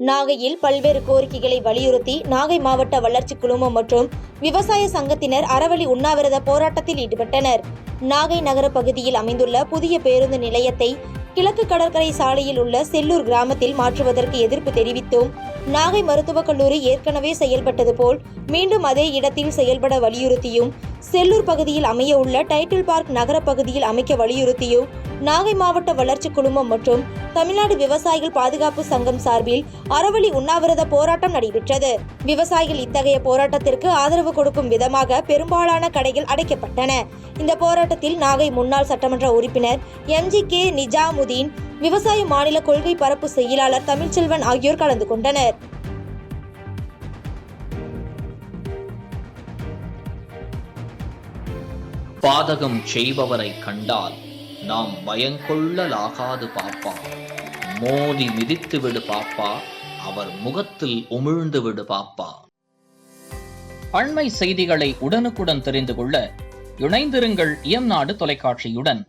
நாகையில் பல்வேறு கோரிக்கைகளை வலியுறுத்தி நாகை மாவட்ட வளர்ச்சி குழுமம் மற்றும் விவசாய சங்கத்தினர் அறவழி உண்ணாவிரத போராட்டத்தில் ஈடுபட்டனர். நாகை நகர பகுதியில் அமைந்துள்ள புதிய பேருந்து நிலையத்தை கிழக்கு கடற்கரை சாலையில் உள்ள செல்லூர் கிராமத்தில் மாற்றுவதற்கு எதிர்ப்பு தெரிவித்தும், நாகை மருத்துவக் கல்லூரி ஏற்கனவே செயல்பட்டது போல் மீண்டும் அதே இடத்தில் செயல்பட வலியுறுத்தியும், செல்லூர் பகுதியில் அமைய உள்ள டைட்டில் பார்க் நகர பகுதியில் அமைக்க வலியுறுத்தியும் நாகை மாவட்ட வளர்ச்சி குழுமம் மற்றும் தமிழ்நாடு விவசாயிகள் பாதுகாப்பு சங்கம் சார்பில் அறவழி உண்ணாவிரத போராட்டம் நடைபெற்றது. விவசாயிகள் இத்தகைய போராட்டத்திற்கு ஆதரவு கொடுக்கும் விதமாக பெரும்பாலான கடைகள் அடைக்கப்பட்டன. இந்த போராட்டத்தில் நாகை முன்னாள் சட்டமன்ற உறுப்பினர் MGK நிஜாமுதீன், விவசாய மாநில கொள்கை பரப்பு செயலாளர் தமிழ்ச்செல்வன் ஆகியோர் கலந்து கொண்டனர். பாதகம் செய்பவரை கண்டால் நாம் பயங்கொள்ளலாகாது பாப்பா, மோதி மிதித்து விடு பாப்பா, அவர் முகத்தில் உமிழ்ந்து விடு பாப்பா. அண்மை செய்திகளை உடனுக்குடன் தெரிந்து கொள்ள இணைந்திருங்கள் இயம்நாடு தொலைக்காட்சியுடன்.